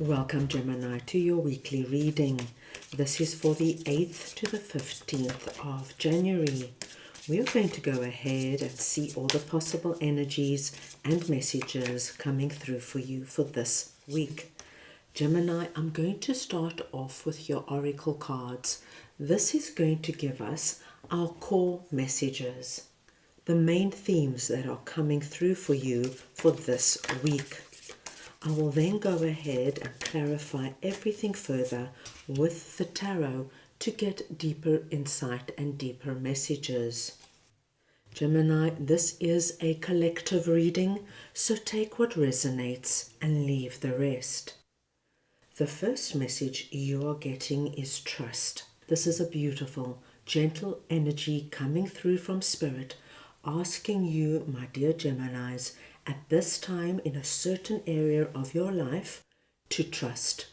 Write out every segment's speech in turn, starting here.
Welcome, Gemini, to your weekly reading. This is for the 8th to the 15th of January. We're going to go ahead and see all the possible energies and messages coming through for you for this week. Gemini, I'm going to start off with your oracle cards. This is going to give us our core messages, the main themes that are coming through for you for this week. I will then go ahead and clarify everything further with the tarot to get deeper insight and deeper messages. Gemini, this is a collective reading, so take what resonates and leave the rest. The first message you are getting is trust. This is a beautiful, gentle energy coming through from Spirit, asking you, my dear Geminis, at this time in a certain area of your life, to trust,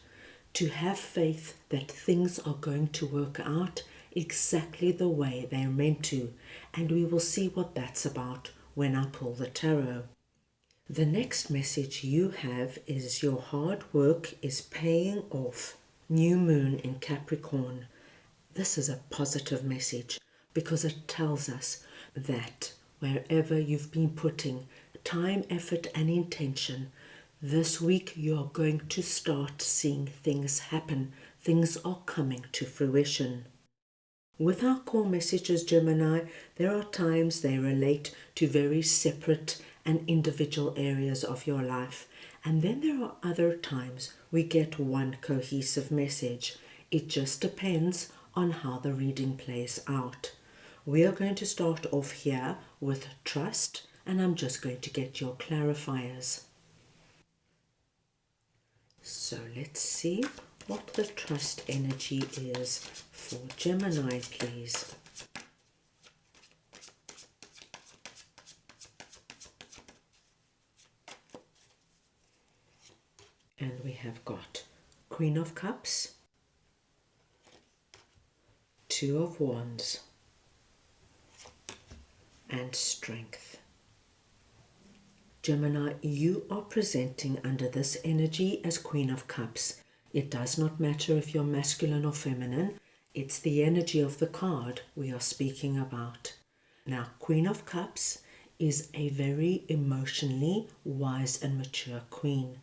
to have faith that things are going to work out exactly the way they're meant to, and we will see what that's about when I pull the tarot. The next message you have is your hard work is paying off. New moon in Capricorn. This is a positive message because it tells us that wherever you've been putting time, effort, and intention, this week you're going to start seeing things happen. Things are coming to fruition. With our core messages, Gemini, there are times they relate to very separate and individual areas of your life. And then there are other times we get one cohesive message. It just depends on how the reading plays out. We are going to start off here with trust, and I'm just going to get your clarifiers. So let's see what the trust energy is for Gemini, please. And we have got Queen of Cups, Two of Wands, and Strength. Gemini, you are presenting under this energy as Queen of Cups. It does not matter if you're masculine or feminine. It's the energy of the card we are speaking about. Now, Queen of Cups is a very emotionally wise and mature queen.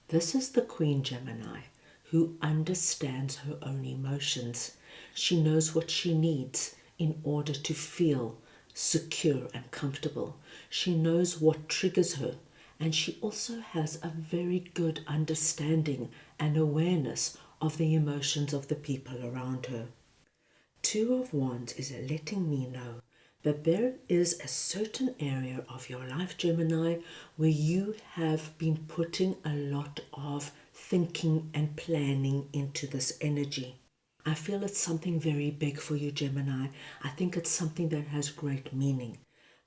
This is the Queen, Gemini, who understands her own emotions. She knows what she needs in order to feel secure and comfortable. She knows what triggers her, and she also has a very good understanding and awareness of the emotions of the people around her. Two of Wands is letting me know that there is a certain area of your life, Gemini, where you have been putting a lot of thinking and planning into this energy. I feel it's something very big for you, Gemini. I think it's something that has great meaning.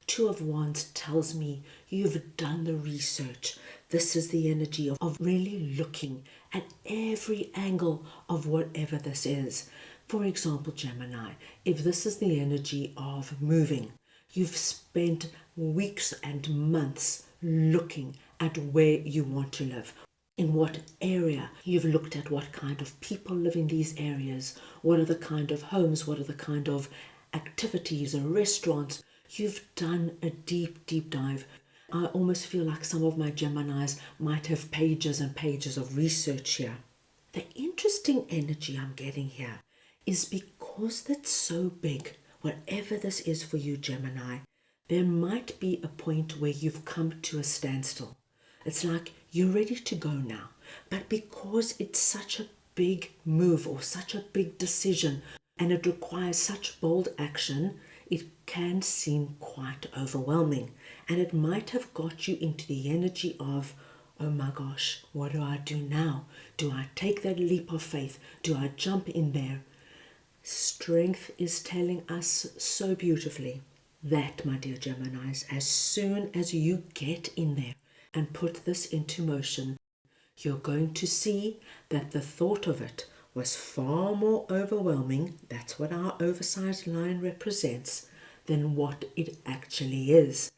Two of Wands tells me you've done the research. This is the energy of really looking at every angle of whatever this is. For example, Gemini, if this is the energy of moving, you've spent weeks and months looking at where you want to live. In what area. You've looked at what kind of people live in these areas, what are the kind of homes, what are the kind of activities or restaurants. You've done a deep dive. I almost feel like some of my Geminis might have pages and pages of research here. The interesting energy I'm getting here is because that's so big, whatever this is for you, Gemini, there might be a point where you've come to a standstill. It's like you're ready to go now, but because it's such a big move or such a big decision and it requires such bold action, it can seem quite overwhelming, and it might have got you into the energy of, oh my gosh, what do I do now? Do I take that leap of faith? Do I jump in there? Strength is telling us so beautifully that, my dear Geminis, as soon as you get in there and put this into motion, you're going to see that the thought of it was far more overwhelming, that's what our oversized line represents, than what it actually is.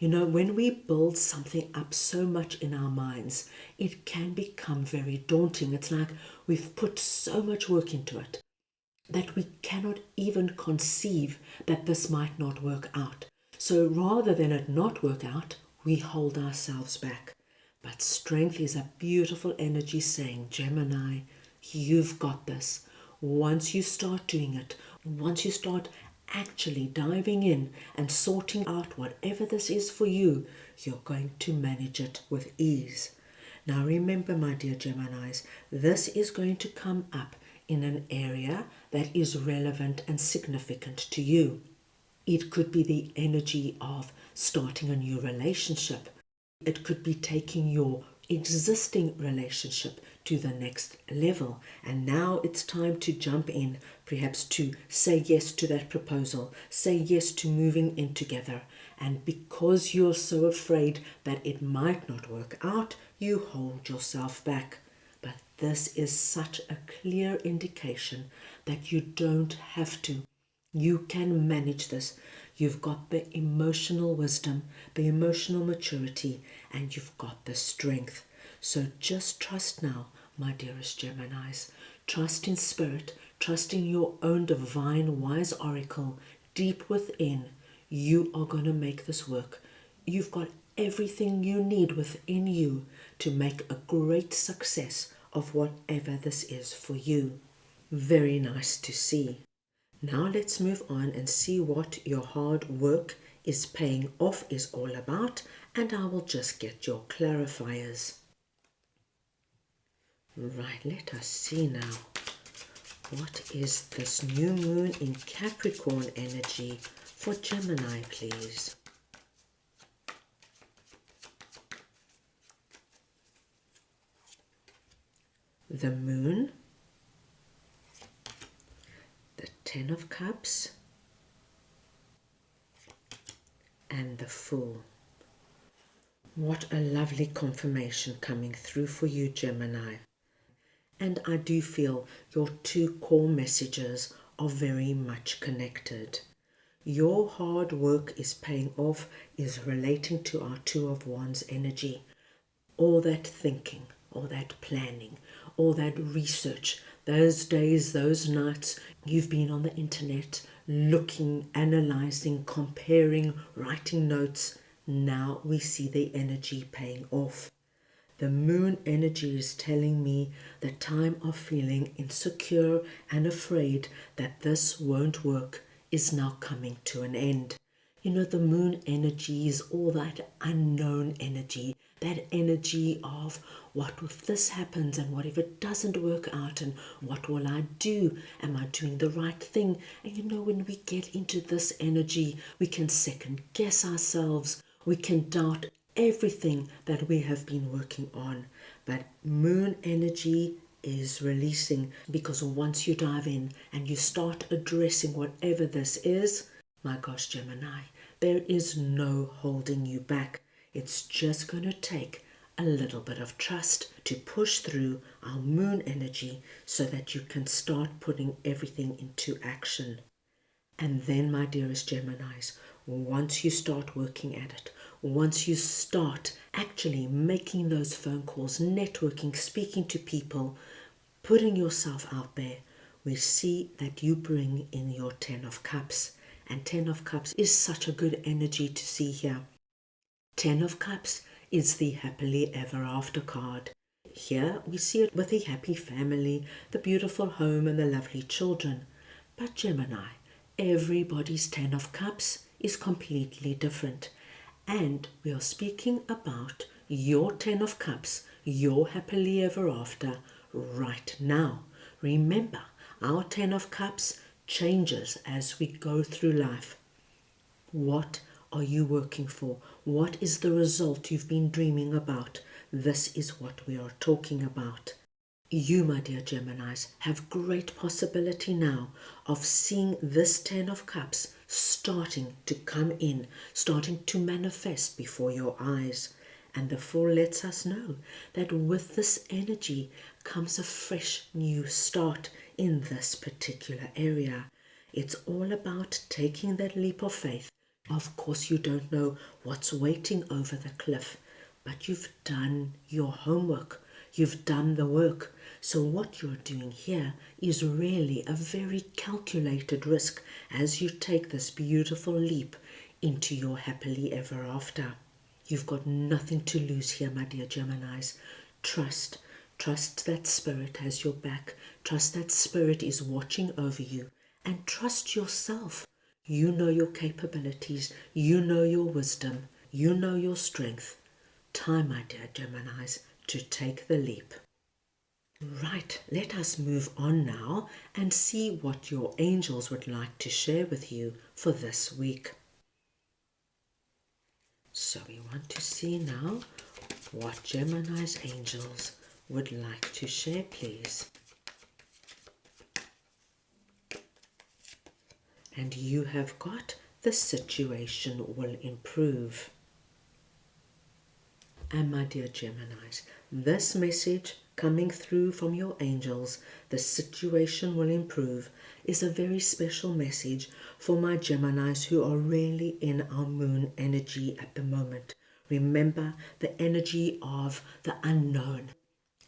You know, when we build something up so much in our minds, it can become very daunting. It's like we've put so much work into it that we cannot even conceive that this might not work out. So rather than it not work out, we hold ourselves back. But strength is a beautiful energy saying, Gemini, you've got this. Once you start doing it, once you start actually diving in and sorting out whatever this is for you, you're going to manage it with ease. Now remember, my dear Geminis, this is going to come up in an area that is relevant and significant to you. It could be the energy of starting a new relationship. It could be taking your existing relationship to the next level. And now it's time to jump in, perhaps to say yes to that proposal, say yes to moving in together. And because you're so afraid that it might not work out, you hold yourself back. But this is such a clear indication that you don't have to. You can manage this. You've got the emotional wisdom, the emotional maturity, and you've got the strength. So just trust now, my dearest Geminis. Trust in spirit, trust in your own divine wise oracle deep within. You are going to make this work. You've got everything you need within you to make a great success of whatever this is for you. Very nice to see. Now let's move on and see what your hard work is paying off is all about, and I will just get your clarifiers. Right, let us see now. What is this new moon in Capricorn energy for Gemini, please? The Moon, the Ten of Cups, and the Fool. What a lovely confirmation coming through for you, Gemini. And I do feel your two core messages are very much connected. Your hard work is paying off, is relating to our Two of Wands energy. All that thinking, all that planning, all that research, those days, those nights you've been on the internet looking, analyzing, comparing, writing notes. Now we see the energy paying off. The moon energy is telling me the time of feeling insecure and afraid that this won't work is now coming to an end. You know, the moon energy is all that unknown energy, that energy of what if this happens and what if it doesn't work out and what will I do? Am I doing the right thing? And you know, when we get into this energy, we can second guess ourselves. We can doubt everything that we have been working on. But moon energy is releasing, because once you dive in and you start addressing whatever this is, my gosh, Gemini, there is no holding you back. It's just going to take a little bit of trust to push through our moon energy so that you can start putting everything into action. And then, my dearest Geminis, once you start working at it, once you start actually making those phone calls, networking, speaking to people, putting yourself out there, we see that you bring in your Ten of Cups. And Ten of Cups is such a good energy to see here. Ten of Cups is the happily ever after card. Here we see it with the happy family, the beautiful home and the lovely children. But Gemini, everybody's Ten of Cups is completely different. And we are speaking about your Ten of Cups, your happily ever after right now. Remember, our Ten of Cups changes as we go through life. What are you working for? What is the result you've been dreaming about? This is what we are talking about. You, my dear Geminis, have great possibility now of seeing this Ten of Cups starting to come in, starting to manifest before your eyes. And the Fool lets us know that with this energy comes a fresh new start in this particular area. It's all about taking that leap of faith, Of course, you don't know what's waiting over the cliff, but you've done your homework. You've done the work. So what you're doing here is really a very calculated risk as you take this beautiful leap into your happily ever after. You've got nothing to lose here, my dear Geminis. Trust. Trust that spirit has your back. Trust that spirit is watching over you. And trust yourself. You know your capabilities. You know your wisdom. You know your strength. Time, my dear Geminis, to take the leap. Right, let us move on now and see what your angels would like to share with you for this week. So we want to see now what Gemini's angels would like to share, please. And you have got the situation will improve. And my dear Geminis, this message coming through from your angels, the situation will improve, is a very special message for my Geminis who are really in our moon energy at the moment. Remember the energy of the unknown.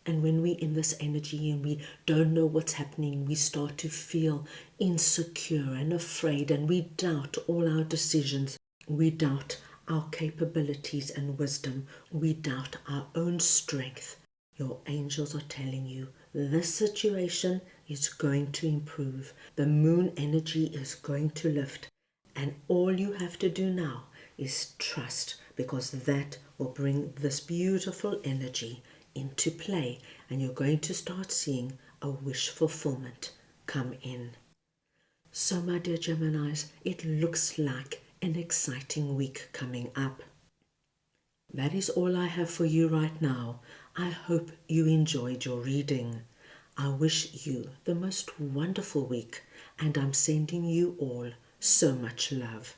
And when we're in this energy and we don't know what's happening, we start to feel insecure and afraid, and we doubt all our decisions. We doubt our capabilities and wisdom. We doubt our own strength. Your angels are telling you this situation is going to improve. The moon energy is going to lift. And all you have to do now is trust, because that will bring this beautiful energy into play, and you're going to start seeing a wish fulfillment come in. So my dear Geminis, it looks like an exciting week coming up. That is all I have for you right now. I hope you enjoyed your reading. I wish you the most wonderful week, and I'm sending you all so much love.